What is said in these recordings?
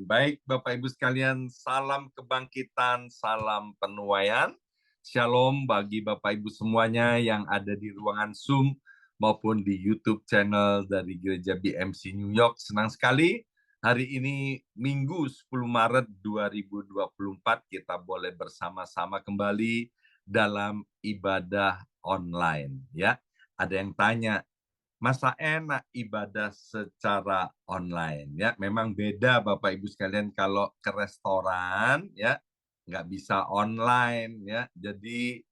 Amin. Baik, Bapak Ibu sekalian, salam kebangkitan, salam penuaian. Shalom bagi Bapak Ibu semuanya yang ada di ruangan Zoom maupun di YouTube channel dari Gereja BMC New York. Senang sekali hari ini Minggu 10 Maret 2024 kita boleh bersama-sama kembali dalam ibadah online, ya. Ada yang tanya, masa enak ibadah secara online, ya. Memang beda Bapak Ibu sekalian kalau ke restoran, ya, nggak bisa online, ya. Jadi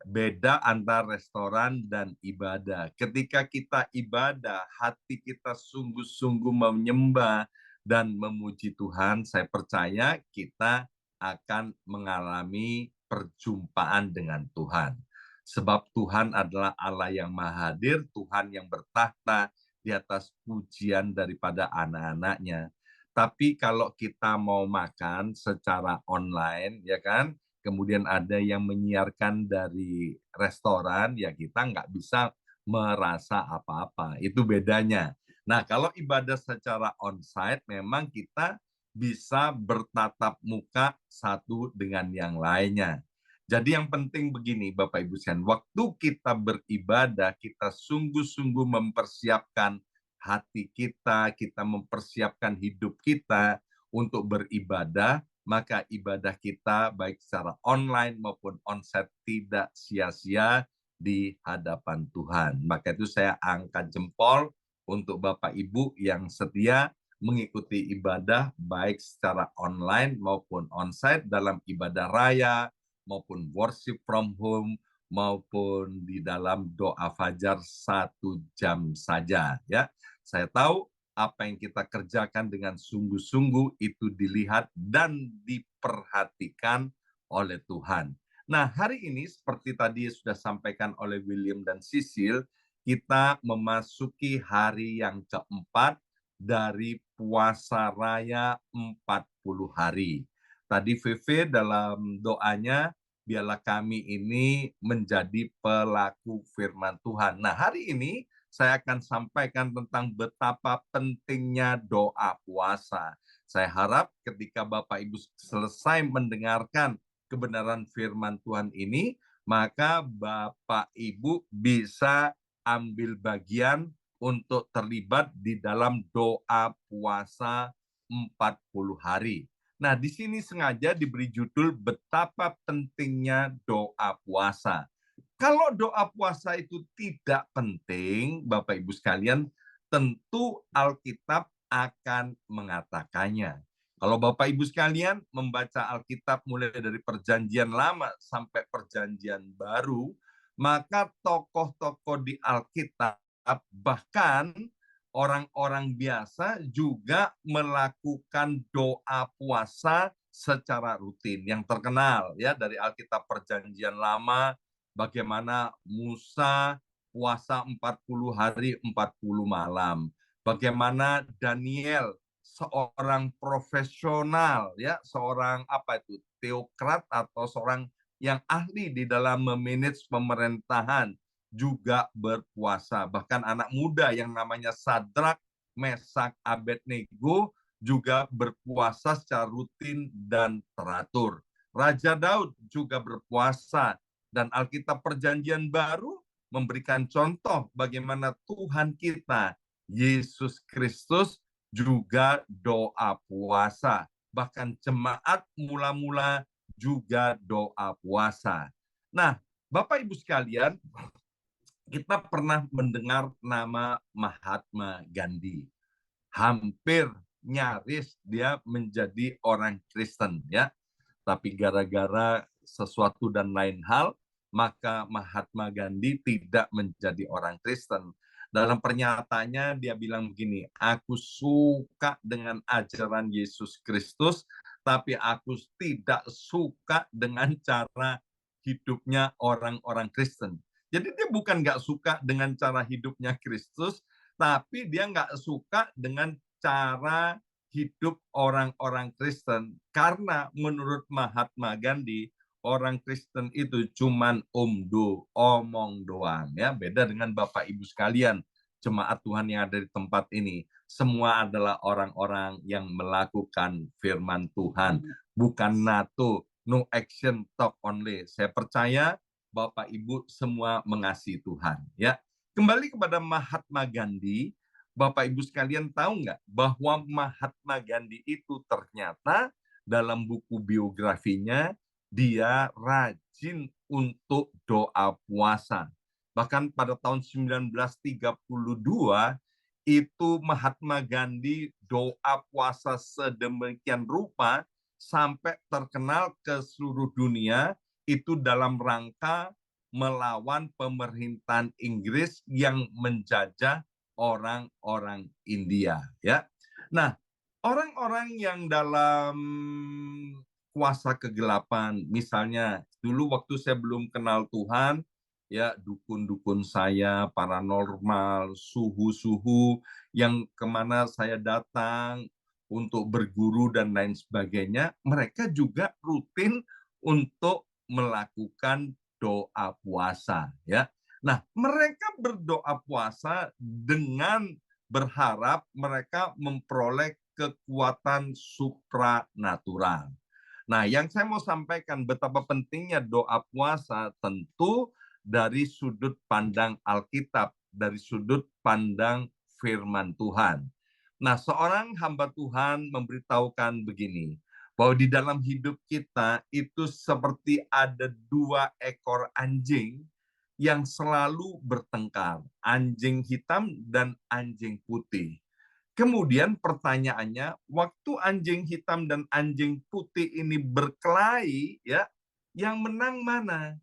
beda antara restoran dan ibadah. Ketika kita ibadah, hati kita sungguh-sungguh menyembah dan memuji Tuhan, saya percaya kita akan mengalami perjumpaan dengan Tuhan. Sebab Tuhan adalah Allah yang maha hadir, Tuhan yang bertahta di atas pujian daripada anak-anaknya. Tapi kalau kita mau makan secara online, ya kan, kemudian ada yang menyiarkan dari restoran, ya kita nggak bisa merasa apa-apa. Itu bedanya. Nah, kalau ibadah secara onsite, memang kita bisa bertatap muka satu dengan yang lainnya. Jadi yang penting begini Bapak Ibu sekalian, waktu kita beribadah, kita sungguh-sungguh mempersiapkan hati kita, kita mempersiapkan hidup kita untuk beribadah, maka ibadah kita baik secara online maupun onsite tidak sia-sia di hadapan Tuhan. Maka itu saya angkat jempol untuk Bapak Ibu yang setia mengikuti ibadah baik secara online maupun onsite dalam ibadah raya, maupun worship from home, maupun di dalam doa fajar 1 jam saja. Ya, saya tahu apa yang kita kerjakan dengan sungguh-sungguh itu dilihat dan diperhatikan oleh Tuhan. Nah, hari ini seperti tadi sudah sampaikan oleh William dan Sisil, kita memasuki hari yang keempat dari puasa raya 40 hari. Tadi VV dalam doanya, biarlah kami ini menjadi pelaku firman Tuhan. Nah, hari ini saya akan sampaikan tentang betapa pentingnya doa puasa. Saya harap ketika Bapak Ibu selesai mendengarkan kebenaran firman Tuhan ini, maka Bapak Ibu bisa ambil bagian untuk terlibat di dalam doa puasa 40 hari. Nah, di sini sengaja diberi judul betapa pentingnya doa puasa. Kalau doa puasa itu tidak penting, Bapak Ibu sekalian, tentu Alkitab akan mengatakannya. Kalau Bapak Ibu sekalian membaca Alkitab mulai dari Perjanjian Lama sampai Perjanjian Baru, maka tokoh-tokoh di Alkitab bahkan orang-orang biasa juga melakukan doa puasa secara rutin. Yang terkenal ya dari Alkitab Perjanjian Lama, bagaimana Musa puasa 40 hari 40 malam. Bagaimana Daniel seorang profesional ya, seorang teokrat atau seorang yang ahli di dalam memanage pemerintahan juga berpuasa. Bahkan anak muda yang namanya Sadrak, Mesak, Abednego juga berpuasa secara rutin dan teratur. Raja Daud juga berpuasa, dan Alkitab Perjanjian Baru memberikan contoh bagaimana Tuhan kita, Yesus Kristus, juga doa puasa. Bahkan jemaat mula-mula juga doa puasa. Nah, Bapak Ibu sekalian, kita pernah mendengar nama Mahatma Gandhi. Hampir nyaris dia menjadi orang Kristen ya. Tapi gara-gara sesuatu dan lain hal, maka Mahatma Gandhi tidak menjadi orang Kristen. Dalam pernyataannya dia bilang begini, aku suka dengan ajaran Yesus Kristus, tapi aku tidak suka dengan cara hidupnya orang-orang Kristen. Jadi dia bukan nggak suka dengan cara hidupnya Kristus, tapi dia nggak suka dengan cara hidup orang-orang Kristen. Karena menurut Mahatma Gandhi, orang Kristen itu cuman omong doang ya. Beda dengan Bapak Ibu sekalian. jemaat Tuhan yang ada di tempat ini. Semua adalah orang-orang yang melakukan firman Tuhan. Bukan NATO, no action, talk only. Saya percaya Bapak Ibu semua mengasihi Tuhan. Ya, kembali kepada Mahatma Gandhi. Bapak Ibu sekalian tahu nggak bahwa Mahatma Gandhi itu ternyata dalam buku biografinya dia rajin untuk doa puasa. Bahkan pada tahun 1932 itu Mahatma Gandhi doa puasa sedemikian rupa sampai terkenal ke seluruh dunia itu dalam rangka melawan pemerintahan Inggris yang menjajah orang-orang India, ya. Nah, orang-orang yang dalam kuasa kegelapan, misalnya dulu waktu saya belum kenal Tuhan, ya dukun-dukun saya, paranormal, suhu-suhu yang kemana saya datang untuk berguru dan lain sebagainya, mereka juga rutin untuk melakukan doa puasa, ya. Nah, mereka berdoa puasa dengan berharap mereka memperoleh kekuatan supranatural. Nah, yang saya mau sampaikan betapa pentingnya doa puasa tentu dari sudut pandang Alkitab, dari sudut pandang firman Tuhan. Nah, seorang hamba Tuhan memberitahukan begini, bahwa di dalam hidup kita itu seperti ada 2 ekor anjing yang selalu bertengkar, anjing hitam dan anjing putih. Kemudian pertanyaannya, waktu anjing hitam dan anjing putih ini berkelahi, ya, yang menang mana?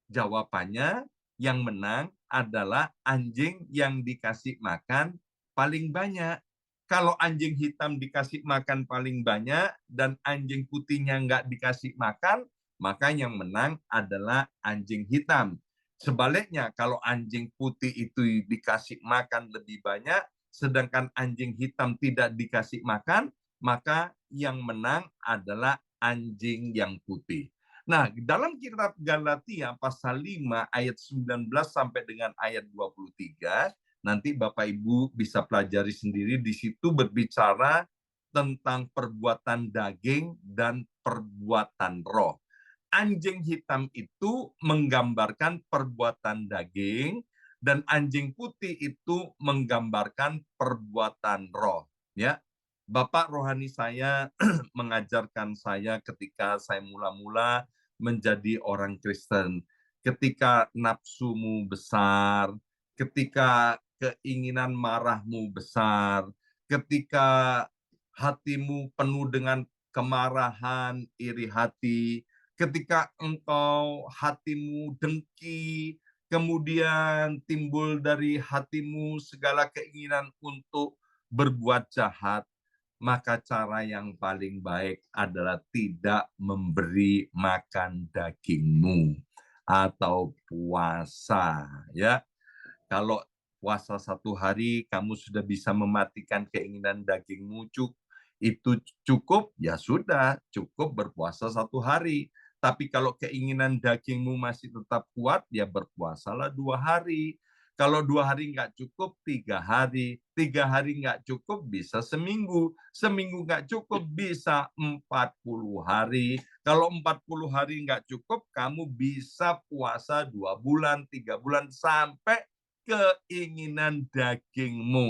Jawabannya, yang menang adalah anjing yang dikasih makan paling banyak. Kalau anjing hitam dikasih makan paling banyak dan anjing putihnya nggak dikasih makan, maka yang menang adalah anjing hitam. Sebaliknya, kalau anjing putih itu dikasih makan lebih banyak, sedangkan anjing hitam tidak dikasih makan, maka yang menang adalah anjing yang putih. Nah, dalam kitab Galatia pasal 5 ayat 19 sampai dengan ayat 23, nanti Bapak Ibu bisa pelajari sendiri, di situ berbicara tentang perbuatan daging dan perbuatan roh. Anjing hitam itu menggambarkan perbuatan daging dan anjing putih itu menggambarkan perbuatan roh, ya. Bapak rohani saya mengajarkan saya ketika saya mula-mula menjadi orang Kristen. Ketika nafsumu besar, ketika keinginan marahmu besar, ketika hatimu penuh dengan kemarahan, iri hati, ketika engkau hatimu dengki, kemudian timbul dari hatimu segala keinginan untuk berbuat jahat, maka cara yang paling baik adalah tidak memberi makan dagingmu atau puasa, ya. Kalau puasa 1 hari kamu sudah bisa mematikan keinginan dagingmu, itu cukup, ya sudah, cukup berpuasa 1 hari. Tapi kalau keinginan dagingmu masih tetap kuat, ya berpuasalah 2 hari. Kalau 2 hari nggak cukup, 3 hari. 3 hari nggak cukup, bisa seminggu. Seminggu nggak cukup, bisa 40 hari. Kalau 40 hari nggak cukup, kamu bisa puasa 2 bulan, 3 bulan, sampai keinginan dagingmu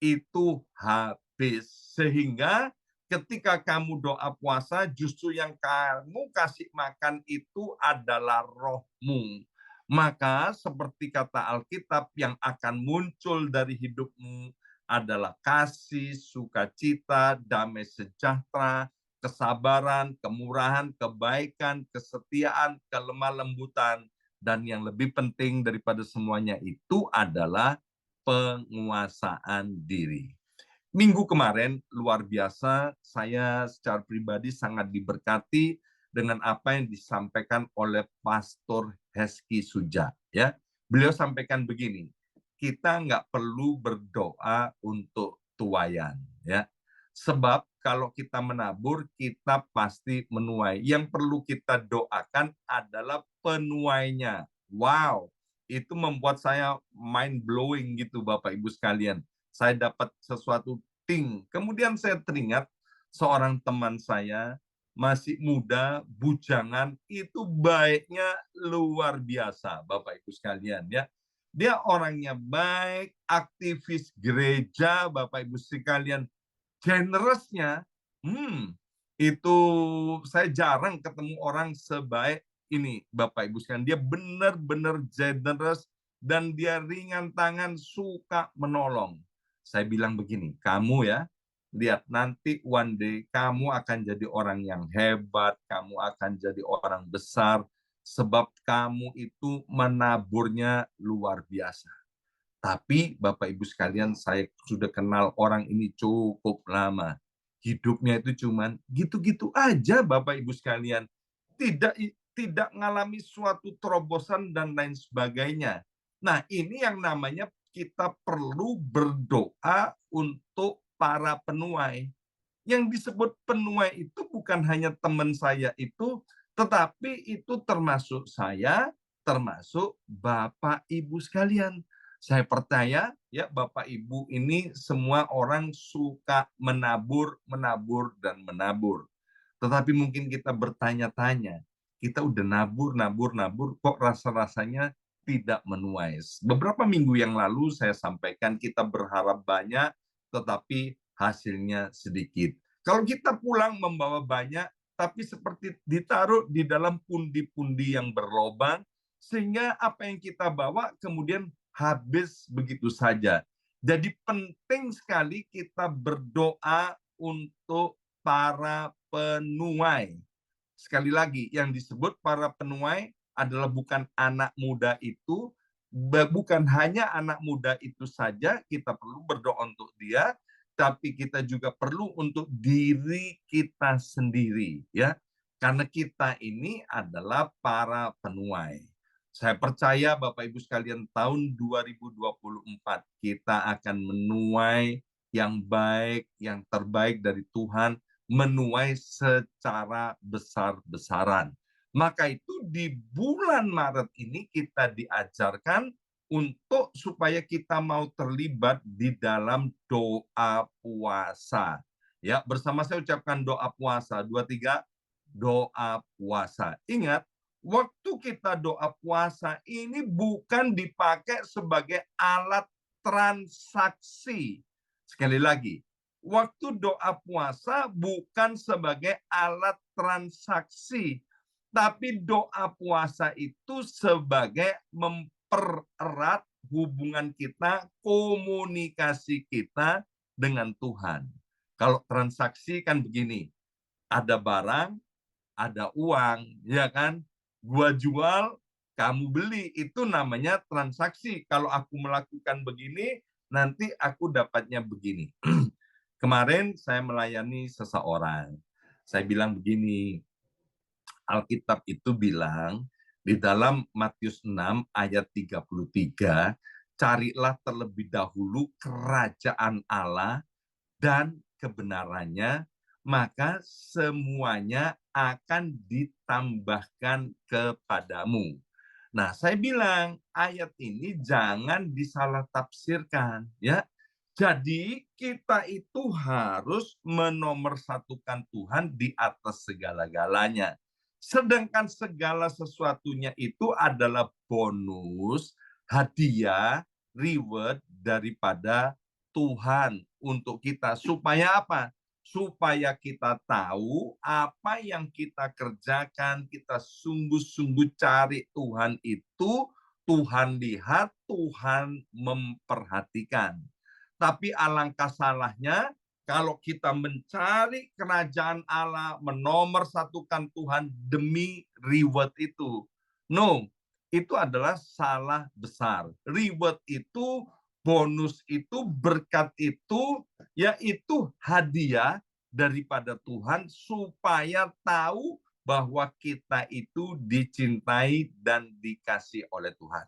itu habis. Sehingga ketika kamu doa puasa, justru yang kamu kasih makan itu adalah rohmu. Maka seperti kata Alkitab, yang akan muncul dari hidupmu adalah kasih, sukacita, damai sejahtera, kesabaran, kemurahan, kebaikan, kesetiaan, kelemah lembutan, dan yang lebih penting daripada semuanya itu adalah penguasaan diri. Minggu kemarin luar biasa, saya secara pribadi sangat diberkati dengan apa yang disampaikan oleh Pastor Heski Suja. Ya, beliau sampaikan begini, kita nggak perlu berdoa untuk tuaian, ya. Sebab kalau kita menabur, kita pasti menuai. Yang perlu kita doakan adalah penuainya. Wow, itu membuat saya mind blowing gitu Bapak Ibu sekalian. Saya dapat sesuatu kemudian saya teringat seorang teman saya masih muda, bujangan, itu baiknya luar biasa Bapak Ibu sekalian ya. Dia orangnya baik, aktivis gereja Bapak Ibu sekalian, generousnya, itu saya jarang ketemu orang sebaik ini, Bapak Ibu sekalian. Dia benar-benar generous dan dia ringan tangan, suka menolong. Saya bilang begini, kamu ya, lihat nanti one day kamu akan jadi orang yang hebat, kamu akan jadi orang besar, sebab kamu itu menaburnya luar biasa. Tapi Bapak Ibu sekalian, saya sudah kenal orang ini cukup lama. Hidupnya itu cuman gitu-gitu aja Bapak Ibu sekalian. Tidak tidak mengalami suatu terobosan dan lain sebagainya. Nah, ini yang namanya kita perlu berdoa untuk para penuai. Yang disebut penuai itu bukan hanya teman saya itu, tetapi itu termasuk saya, termasuk Bapak Ibu sekalian. Saya percaya ya Bapak Ibu ini semua orang suka menabur, menabur, dan menabur. Tetapi mungkin kita bertanya-tanya, kita udah nabur, nabur, nabur, kok rasa-rasanya tidak menuai. Beberapa minggu yang lalu saya sampaikan kita berharap banyak, tetapi hasilnya sedikit. Kalau kita pulang membawa banyak, tapi seperti ditaruh di dalam pundi-pundi yang berlobang, sehingga apa yang kita bawa kemudian habis begitu saja. Jadi penting sekali kita berdoa untuk para penuai. Sekali lagi, yang disebut para penuai adalah bukan anak muda itu, bukan hanya anak muda itu saja, kita perlu berdoa untuk dia, tapi kita juga perlu untuk diri kita sendiri, ya. Karena kita ini adalah para penuai. Saya percaya Bapak Ibu sekalian tahun 2024 kita akan menuai yang baik, yang terbaik dari Tuhan, menuai secara besar-besaran. Maka itu di bulan Maret ini kita diajarkan untuk supaya kita mau terlibat di dalam doa puasa. Ya, bersama saya ucapkan doa puasa. 2, 3, doa puasa. Ingat, waktu kita doa puasa ini bukan dipakai sebagai alat transaksi. Sekali lagi, waktu doa puasa bukan sebagai alat transaksi, tapi doa puasa itu sebagai mempererat hubungan kita, komunikasi kita dengan Tuhan. Kalau transaksi kan begini, ada barang, ada uang, ya kan? Gua jual, kamu beli, itu namanya transaksi. Kalau aku melakukan begini, nanti aku dapatnya begini. Kemarin saya melayani seseorang. Saya bilang begini, Alkitab itu bilang di dalam Matius 6 ayat 33, carilah terlebih dahulu kerajaan Allah dan kebenarannya, maka semuanya akan ditambahkan kepadamu. Nah, saya bilang ayat ini jangan disalah tafsirkan, ya. Jadi kita itu harus menomorsatukan Tuhan di atas segala-galanya. Sedangkan segala sesuatunya itu adalah bonus, hadiah, reward daripada Tuhan untuk kita. Supaya apa? Supaya kita tahu apa yang kita kerjakan, kita sungguh-sungguh cari Tuhan itu, Tuhan lihat, Tuhan memperhatikan. Tapi alangkah salahnya kalau kita mencari kerajaan Allah, menomorsatukan Tuhan demi reward itu. No, itu adalah salah besar. Reward itu, bonus itu, berkat itu, yaitu hadiah daripada Tuhan supaya tahu bahwa kita itu dicintai dan dikasih oleh Tuhan.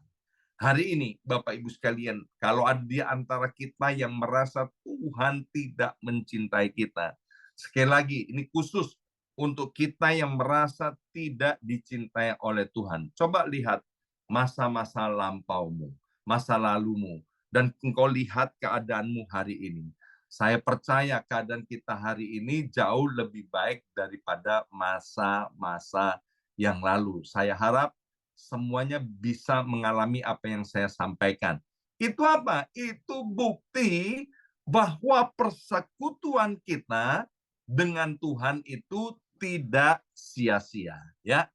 Hari ini, Bapak Ibu sekalian, kalau ada di antara kita yang merasa Tuhan tidak mencintai kita, sekali lagi, ini khusus untuk kita yang merasa tidak dicintai oleh Tuhan. Coba lihat, masa-masa lampaumu, masa lalumu, dan engkau lihat keadaanmu hari ini. Saya percaya keadaan kita hari ini jauh lebih baik daripada masa-masa yang lalu. Saya harap semuanya bisa mengalami apa yang saya sampaikan. Itu apa? Itu bukti bahwa persekutuan kita dengan Tuhan itu tidak sia-sia, ya.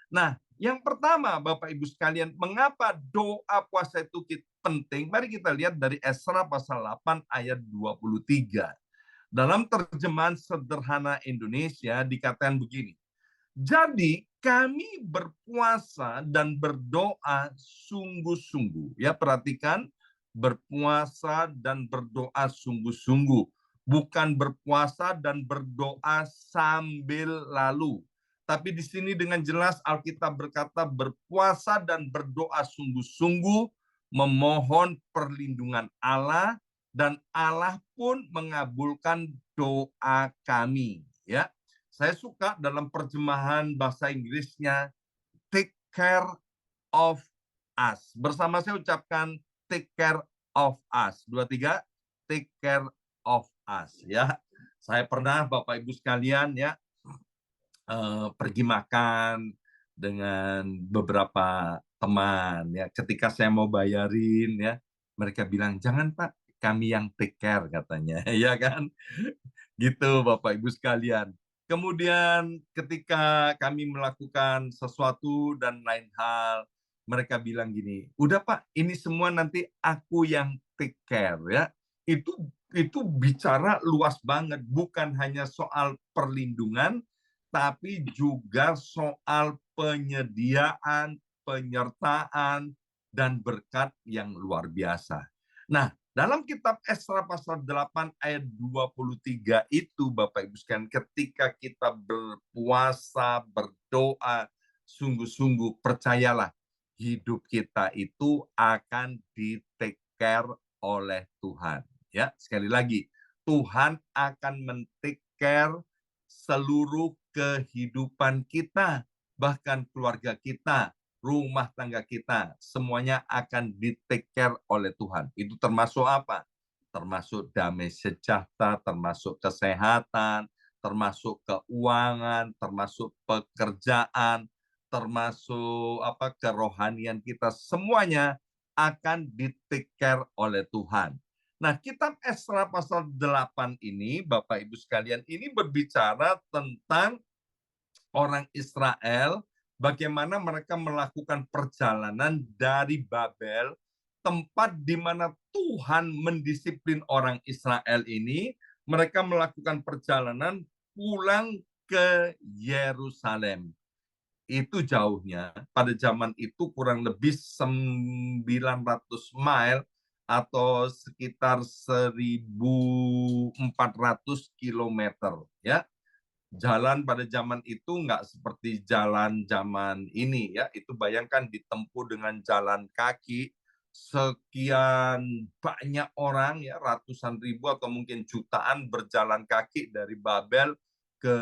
Nah, yang pertama, Bapak Ibu sekalian, mengapa doa puasa itu penting? Mari kita lihat dari Esra pasal 8 ayat 23. Dalam terjemahan sederhana Indonesia dikatakan begini. Jadi kami berpuasa dan berdoa sungguh-sungguh. Ya, perhatikan, berpuasa dan berdoa sungguh-sungguh. Bukan berpuasa dan berdoa sambil lalu. Tapi di sini dengan jelas Alkitab berkata berpuasa dan berdoa sungguh-sungguh, memohon perlindungan Allah, dan Allah pun mengabulkan doa kami. Ya, saya suka dalam terjemahan bahasa Inggrisnya take care of us. Bersama saya ucapkan take care of us. 2, 3, take care of us. Ya, saya pernah Bapak Ibu sekalian ya pergi makan dengan beberapa teman ya. Ketika saya mau bayarin ya, mereka bilang jangan Pak, kami yang take care katanya, ya kan? Gitu Bapak Ibu sekalian. Kemudian ketika kami melakukan sesuatu dan lain hal, mereka bilang gini, udah Pak, ini semua nanti aku yang take care ya. Itu bicara luas banget, bukan hanya soal perlindungan, tapi juga soal penyediaan, penyertaan, dan berkat yang luar biasa. Nah, dalam kitab Esra pasal 8 ayat 23 itu Bapak Ibu sekalian, ketika kita berpuasa, berdoa, sungguh-sungguh percayalah hidup kita itu akan di-take care oleh Tuhan. Ya, sekali lagi, Tuhan akan men-take care seluruh kehidupan kita, bahkan keluarga kita, rumah tangga kita, semuanya akan di-take care oleh Tuhan. Itu termasuk apa? Termasuk damai sejahtera, termasuk kesehatan, termasuk keuangan, termasuk pekerjaan, termasuk kerohanian kita, semuanya akan di-take care oleh Tuhan. Nah, kitab Esra pasal 8 ini, Bapak Ibu sekalian, ini berbicara tentang orang Israel, bagaimana mereka melakukan perjalanan dari Babel, tempat di mana Tuhan mendisiplin orang Israel ini, mereka melakukan perjalanan pulang ke Yerusalem. Itu jauhnya, pada zaman itu kurang lebih 900 mile atau sekitar 1.400 kilometer. Ya, jalan pada zaman itu nggak seperti jalan zaman ini ya. Itu bayangkan ditempuh dengan jalan kaki sekian banyak orang ya, ratusan ribu atau mungkin jutaan berjalan kaki dari Babel ke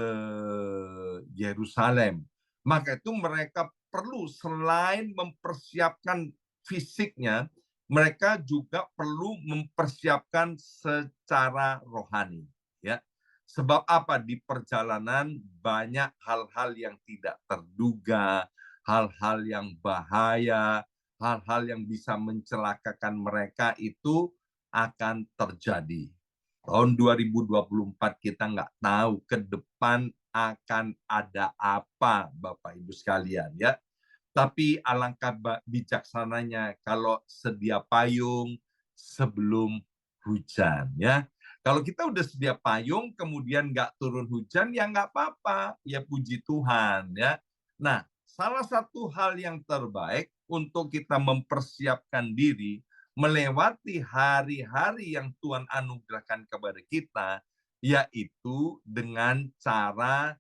Yerusalem. Maka itu mereka perlu selain mempersiapkan fisiknya, mereka juga perlu mempersiapkan secara rohani ya. Sebab apa? Di perjalanan banyak hal-hal yang tidak terduga, hal-hal yang bahaya, hal-hal yang bisa mencelakakan mereka itu akan terjadi. Tahun 2024 kita nggak tahu ke depan akan ada apa, Bapak Ibu sekalian ya. Tapi alangkah bijaksananya kalau sedia payung sebelum hujan ya. Kalau kita udah sedia payung, kemudian nggak turun hujan, ya nggak apa-apa. Ya puji Tuhan. Ya. Nah, salah satu hal yang terbaik untuk kita mempersiapkan diri melewati hari-hari yang Tuhan anugerahkan kepada kita, yaitu dengan cara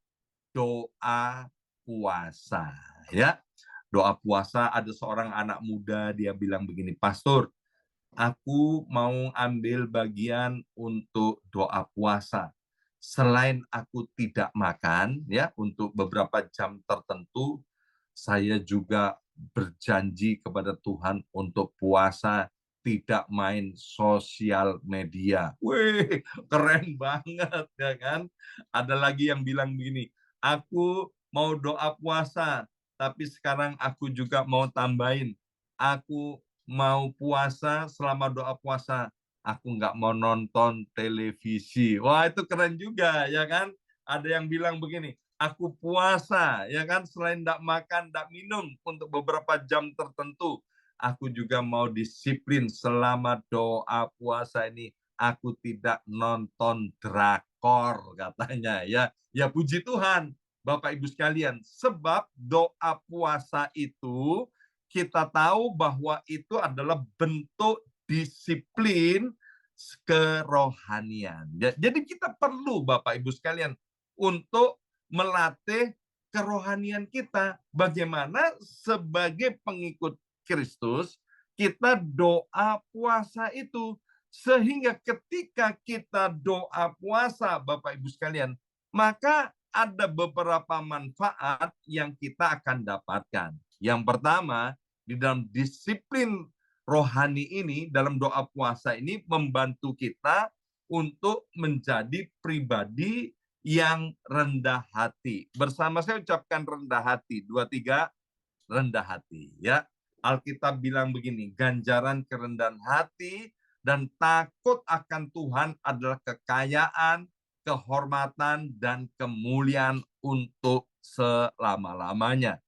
doa puasa. Ya, doa puasa, ada seorang anak muda, dia bilang begini, Pastor, aku mau ambil bagian untuk doa puasa. Selain aku tidak makan ya untuk beberapa jam tertentu, saya juga berjanji kepada Tuhan untuk puasa tidak main sosial media. Wih, keren banget ya kan? Ada lagi yang bilang begini, aku mau doa puasa, tapi sekarang aku juga mau tambahin, aku mau puasa selama doa puasa, aku nggak mau nonton televisi. Wah, itu keren juga ya kan? Ada yang bilang begini, aku puasa ya kan, selain tidak makan, tidak minum untuk beberapa jam tertentu, aku juga mau disiplin selama doa puasa ini. Aku tidak nonton drakor katanya ya. Ya puji Tuhan, Bapak Ibu sekalian, sebab doa puasa itu kita tahu bahwa itu adalah bentuk disiplin kerohanian. Jadi kita perlu Bapak Ibu sekalian untuk melatih kerohanian kita. Bagaimana sebagai pengikut Kristus, kita doa puasa itu. Sehingga ketika kita doa puasa, Bapak Ibu sekalian, maka ada beberapa manfaat yang kita akan dapatkan. Yang pertama, di dalam disiplin rohani ini, dalam doa puasa ini, membantu kita untuk menjadi pribadi yang rendah hati. Bersama saya ucapkan rendah hati. 2, 3, rendah hati. Ya, Alkitab bilang begini, ganjaran kerendahan hati dan takut akan Tuhan adalah kekayaan, kehormatan, dan kemuliaan untuk selama-lamanya.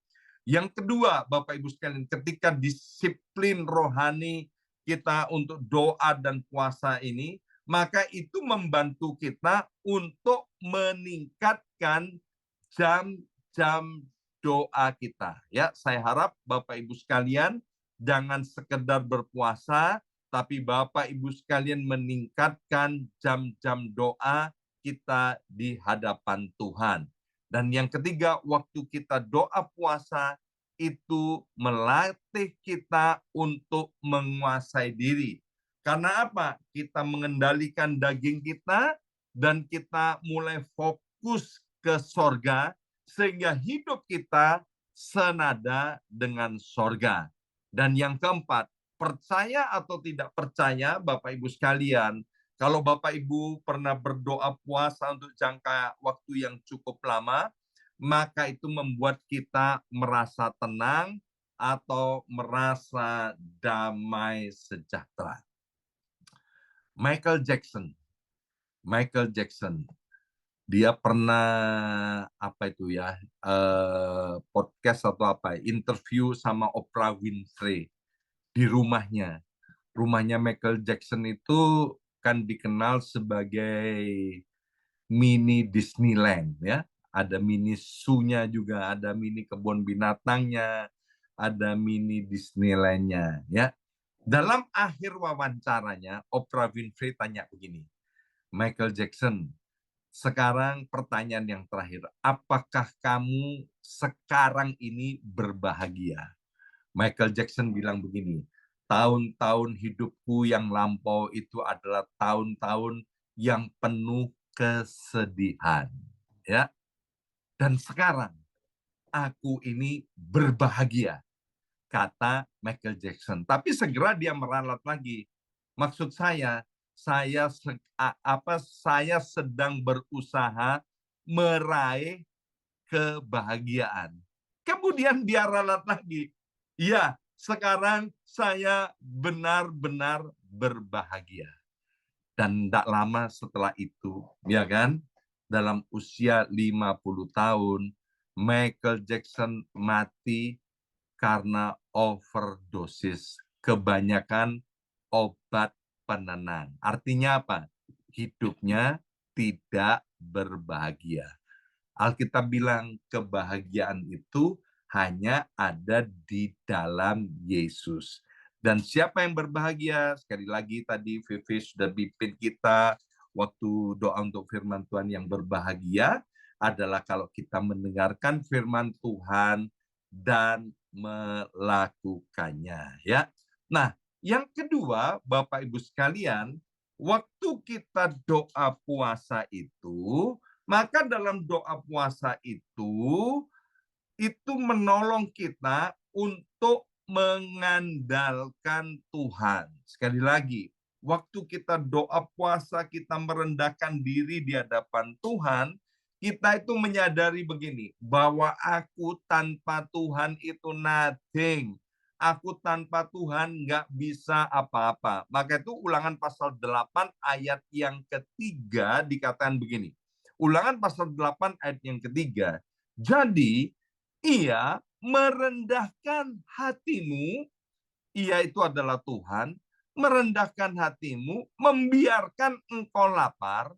Yang kedua, Bapak Ibu sekalian, ketika disiplin rohani kita untuk doa dan puasa ini, maka itu membantu kita untuk meningkatkan jam-jam doa kita. Ya, saya harap Bapak Ibu sekalian jangan sekedar berpuasa, tapi Bapak Ibu sekalian meningkatkan jam-jam doa kita di hadapan Tuhan. Dan yang ketiga, waktu kita doa puasa, itu melatih kita untuk menguasai diri. Karena apa? Kita mengendalikan daging kita, dan kita mulai fokus ke sorga, sehingga hidup kita senada dengan sorga. Dan yang keempat, percaya atau tidak percaya, Bapak Ibu sekalian, kalau Bapak Ibu pernah berdoa puasa untuk jangka waktu yang cukup lama, maka itu membuat kita merasa tenang atau merasa damai sejahtera. Michael Jackson, dia pernah podcast atau interview sama Oprah Winfrey di rumahnya. Rumahnya Michael Jackson itu kan dikenal sebagai mini Disneyland ya. Ada mini zoo-nya juga, ada mini kebun binatangnya, ada mini Disneyland-nya ya. Dalam akhir wawancaranya, Oprah Winfrey tanya begini, Michael Jackson, sekarang pertanyaan yang terakhir, apakah kamu sekarang ini berbahagia? Michael Jackson bilang begini, tahun-tahun hidupku yang lampau itu adalah tahun-tahun yang penuh kesedihan. Ya. Dan sekarang aku ini berbahagia, kata Michael Jackson. Tapi segera dia meralat lagi. Maksud saya sedang berusaha meraih kebahagiaan. Kemudian dia ralat lagi. Ya, sekarang saya benar-benar berbahagia. Dan tidak lama setelah itu, ya kan, dalam usia 50 tahun, Michael Jackson mati karena overdosis, kebanyakan obat penenang. Artinya apa? Hidupnya tidak berbahagia. Alkitab bilang kebahagiaan itu hanya ada di dalam Yesus. Dan siapa yang berbahagia? Sekali lagi tadi Vivi sudah pimpin kita waktu doa untuk firman Tuhan, yang berbahagia adalah kalau kita mendengarkan firman Tuhan dan melakukannya. Ya. Nah, yang kedua, Bapak Ibu sekalian, waktu kita doa puasa itu, maka dalam doa puasa itu itu menolong kita untuk mengandalkan Tuhan. Sekali lagi, waktu kita doa puasa, kita merendahkan diri di hadapan Tuhan, kita itu menyadari begini, bahwa aku tanpa Tuhan itu nothing. Aku tanpa Tuhan nggak bisa apa-apa. Maka itu Ulangan pasal 8 ayat yang ketiga dikatakan begini. Ulangan pasal 8 ayat yang ketiga. Jadi, ia merendahkan hatimu, ia itu adalah Tuhan, merendahkan hatimu, membiarkan engkau lapar,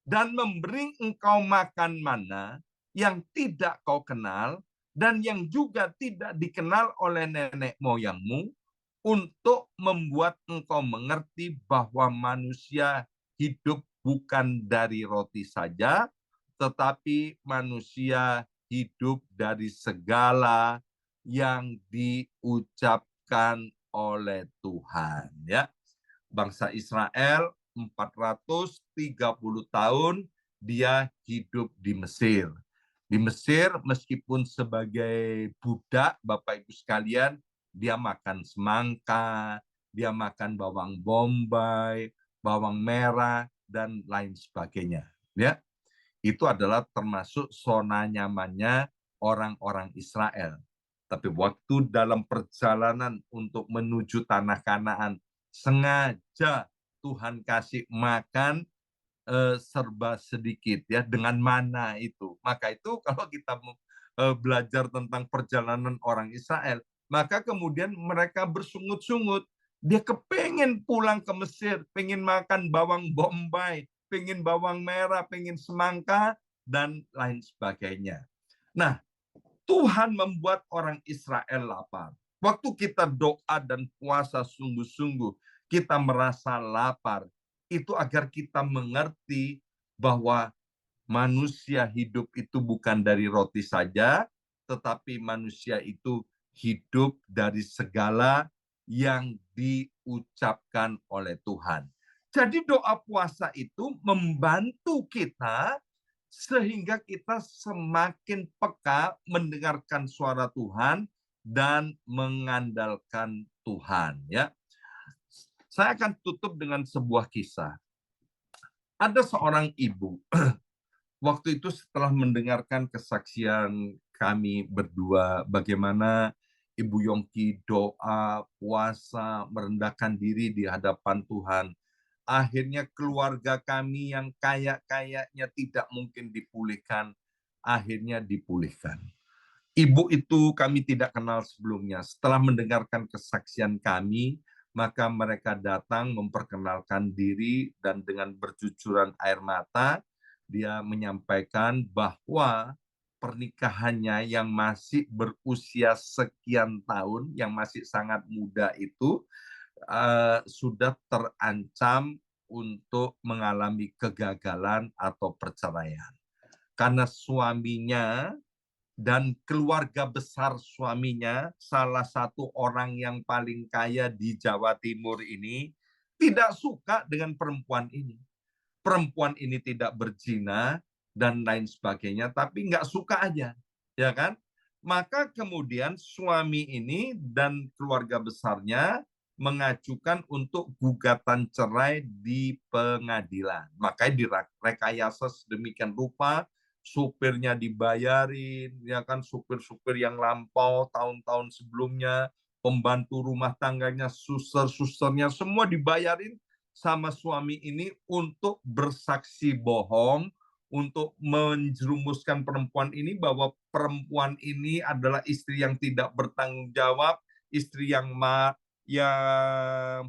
dan memberi engkau makan mana yang tidak kau kenal, dan yang juga tidak dikenal oleh nenek moyangmu, untuk membuat engkau mengerti bahwa manusia hidup bukan dari roti saja, tetapi manusia hidup dari segala yang diucapkan oleh Tuhan. Ya, bangsa Israel 430 tahun dia hidup di Mesir. Di Mesir meskipun sebagai budak, Bapak Ibu sekalian, dia makan semangka, dia makan bawang bombay, bawang merah, dan lain sebagainya. Ya, itu adalah termasuk zona nyamannya orang-orang Israel. Tapi waktu dalam perjalanan untuk menuju tanah Kanaan, sengaja Tuhan kasih makan serba sedikit ya dengan mana itu. Maka itu kalau kita belajar tentang perjalanan orang Israel, maka kemudian mereka bersungut-sungut. Dia kepengen pulang ke Mesir, pengen makan bawang bombay, pengen bawang merah, pengen semangka, dan lain sebagainya. Nah, Tuhan membuat orang Israel lapar. Waktu kita doa dan puasa sungguh-sungguh, kita merasa lapar. Itu agar kita mengerti bahwa manusia hidup itu bukan dari roti saja, tetapi manusia itu hidup dari segala yang diucapkan oleh Tuhan. Jadi doa puasa itu membantu kita sehingga kita semakin peka mendengarkan suara Tuhan dan mengandalkan Tuhan. Ya, saya akan tutup dengan sebuah kisah. Ada seorang ibu, waktu itu setelah mendengarkan kesaksian kami berdua, bagaimana Ibu Yongki doa, puasa, merendahkan diri di hadapan Tuhan. Akhirnya keluarga kami yang kaya-kayanya tidak mungkin dipulihkan, akhirnya dipulihkan. Ibu itu kami tidak kenal sebelumnya. Setelah mendengarkan kesaksian kami, maka mereka datang memperkenalkan diri dan dengan bercucuran air mata, dia menyampaikan bahwa pernikahannya yang masih berusia sekian tahun, yang masih sangat muda itu, sudah terancam untuk mengalami kegagalan atau perceraian. Karena suaminya dan keluarga besar suaminya, salah satu orang yang paling kaya di Jawa Timur ini, tidak suka dengan perempuan ini. Perempuan ini tidak berzina dan lain sebagainya, tapi nggak suka aja, ya kan? Maka kemudian suami ini dan keluarga besarnya mengajukan untuk gugatan cerai di pengadilan. Makanya direkayasa sedemikian rupa, supirnya dibayarin, ya kan, supir-supir yang lampau tahun-tahun sebelumnya, pembantu rumah tangganya, suster-susternya, semua dibayarin sama suami ini untuk bersaksi bohong, untuk menjerumuskan perempuan ini bahwa perempuan ini adalah istri yang tidak bertanggung jawab, istri yang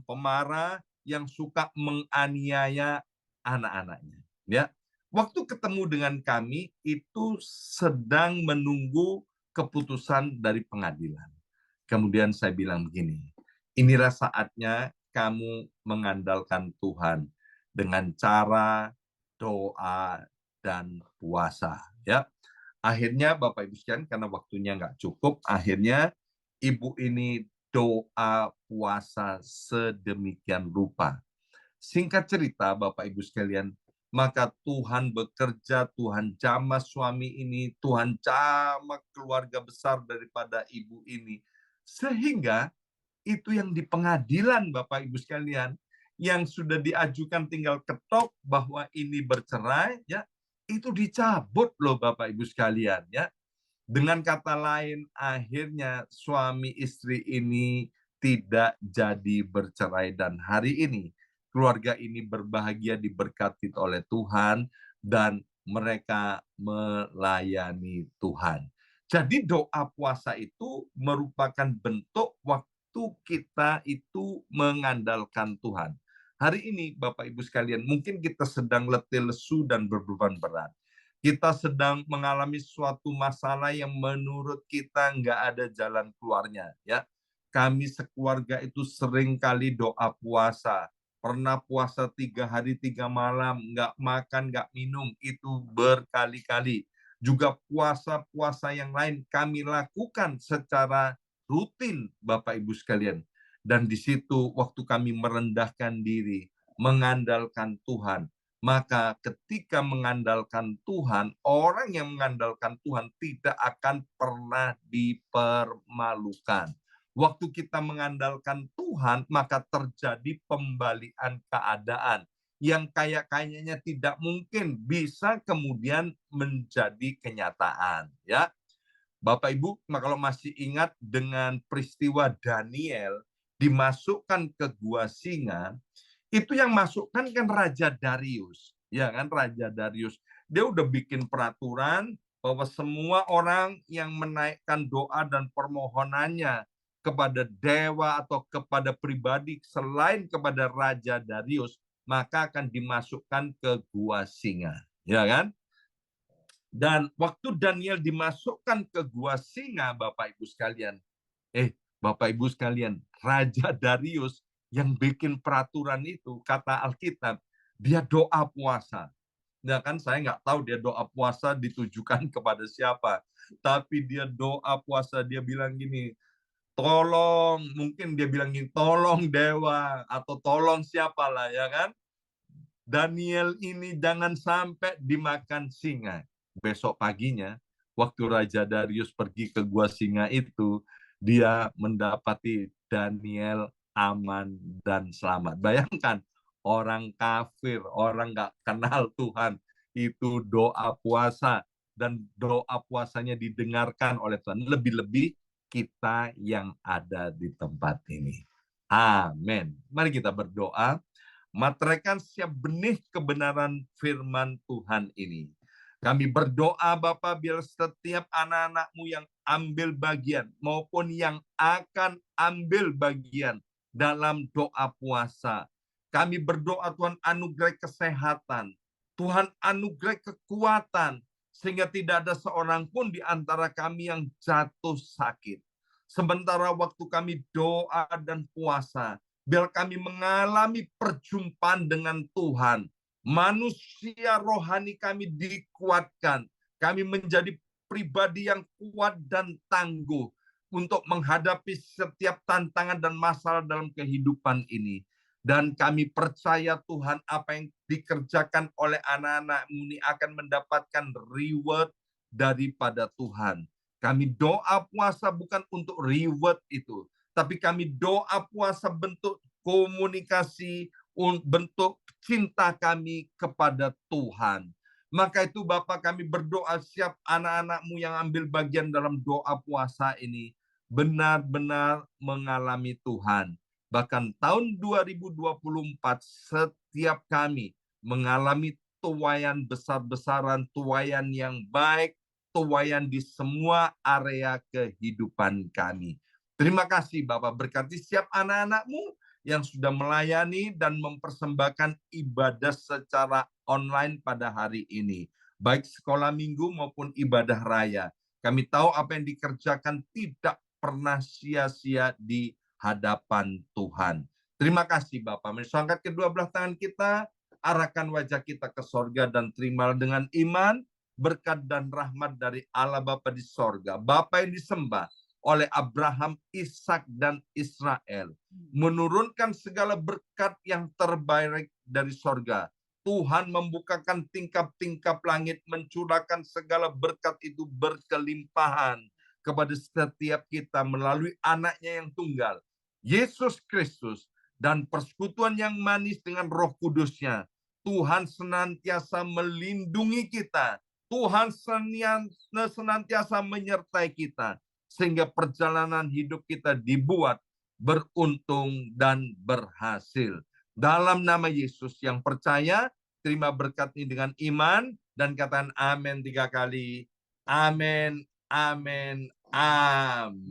pemarah, yang suka menganiaya anak-anaknya. Ya, waktu ketemu dengan kami itu sedang menunggu keputusan dari pengadilan. Kemudian saya bilang begini, inilah saatnya kamu mengandalkan Tuhan dengan cara doa dan puasa. Ya, akhirnya Bapak Ibu sekalian, karena waktunya nggak cukup, akhirnya ibu ini doa puasa sedemikian rupa. Singkat cerita, Bapak Ibu sekalian, maka Tuhan bekerja, Tuhan jamah suami ini, Tuhan jamah keluarga besar daripada ibu ini. Sehingga itu yang di pengadilan Bapak Ibu sekalian, yang sudah diajukan tinggal ketok bahwa ini bercerai, ya itu dicabut loh Bapak Ibu sekalian, ya. Dengan kata lain, akhirnya suami istri ini tidak jadi bercerai. Dan hari ini, keluarga ini berbahagia diberkati oleh Tuhan, dan mereka melayani Tuhan. Jadi doa puasa itu merupakan bentuk waktu kita itu mengandalkan Tuhan. Hari ini Bapak Ibu sekalian, mungkin kita sedang letih lesu dan berbeban berat. Kita sedang mengalami suatu masalah yang menurut kita nggak ada jalan keluarnya. Ya, kami sekeluarga itu sering kali doa puasa. Pernah puasa 3 hari 3 malam, nggak makan, nggak minum, itu berkali-kali. Juga puasa-puasa yang lain kami lakukan secara rutin, Bapak Ibu sekalian. Dan di situ waktu kami merendahkan diri, mengandalkan Tuhan, maka ketika mengandalkan Tuhan, orang yang mengandalkan Tuhan tidak akan pernah dipermalukan. Waktu kita mengandalkan Tuhan, maka terjadi pembalian keadaan yang kayaknya tidak mungkin bisa kemudian menjadi kenyataan. Ya, Bapak Ibu, kalau masih ingat dengan peristiwa Daniel dimasukkan ke gua singa, itu yang masukkan kan Raja Darius, ya kan, Raja Darius. Dia udah bikin peraturan bahwa semua orang yang menaikkan doa dan permohonannya kepada dewa atau kepada pribadi selain kepada Raja Darius, maka akan dimasukkan ke gua singa, ya kan? Dan waktu Daniel dimasukkan ke gua singa, Bapak Ibu sekalian, Bapak Ibu sekalian, Raja Darius yang bikin peraturan itu, kata Alkitab, dia doa puasa. Ya kan, saya nggak tahu dia doa puasa ditujukan kepada siapa. Tapi dia doa puasa, dia bilang gini, tolong, mungkin dia bilang gini, tolong dewa, atau tolong siapalah, ya kan. Daniel ini jangan sampai dimakan singa. Besok paginya, waktu Raja Darius pergi ke gua singa itu, dia mendapati Daniel aman dan selamat. Bayangkan, orang kafir, orang nggak kenal Tuhan, itu doa puasa, dan doa puasanya didengarkan oleh Tuhan. Lebih-lebih kita yang ada di tempat ini. Amin. Mari kita berdoa. Materaikan setiap benih kebenaran firman Tuhan ini. Kami berdoa Bapa, biar setiap anak-anak-Mu yang ambil bagian maupun yang akan ambil bagian dalam doa puasa. Kami berdoa Tuhan anugerah kesehatan, Tuhan anugerah kekuatan, sehingga tidak ada seorang pun di antara kami yang jatuh sakit. Sementara waktu kami doa dan puasa, biar kami mengalami perjumpaan dengan Tuhan. Manusia rohani kami dikuatkan. Kami menjadi pribadi yang kuat dan tangguh untuk menghadapi setiap tantangan dan masalah dalam kehidupan ini. Dan kami percaya Tuhan, apa yang dikerjakan oleh anak-anak-Mu ini akan mendapatkan reward daripada Tuhan. Kami doa puasa bukan untuk reward itu, tapi kami doa puasa bentuk komunikasi, bentuk cinta kami kepada Tuhan. Maka itu Bapak, kami berdoa siap anak-anak-Mu yang ambil bagian dalam doa puasa ini benar-benar mengalami Tuhan. Bahkan tahun 2024 setiap kami mengalami tuaian besar-besaran, tuaian yang baik, tuaian di semua area kehidupan kami. Terima kasih Bapak, berkati setiap anak-anak-Mu yang sudah melayani dan mempersembahkan ibadah secara online pada hari ini. Baik sekolah minggu maupun ibadah raya. Kami tahu apa yang dikerjakan tidak pernah sia-sia di hadapan Tuhan. Terima kasih Bapak. Mari angkat kedua belah tangan kita, arahkan wajah kita ke sorga dan terimalah dengan iman berkat dan rahmat dari Allah Bapa di sorga. Bapa yang disembah oleh Abraham, Ishak, dan Israel. Menurunkan segala berkat yang terbaik dari sorga Tuhan membukakan tingkap-tingkap langit, mencurahkan segala berkat itu berkelimpahan kepada setiap kita melalui anaknya yang tunggal, Yesus Kristus, dan persekutuan yang manis dengan Roh Kudusnya. Tuhan senantiasa melindungi kita. Tuhan senantiasa menyertai kita. Sehingga perjalanan hidup kita dibuat beruntung dan berhasil. Dalam nama Yesus yang percaya, terima berkat ini dengan iman, dan katakan amin 3 kali. Amin, amin, amin.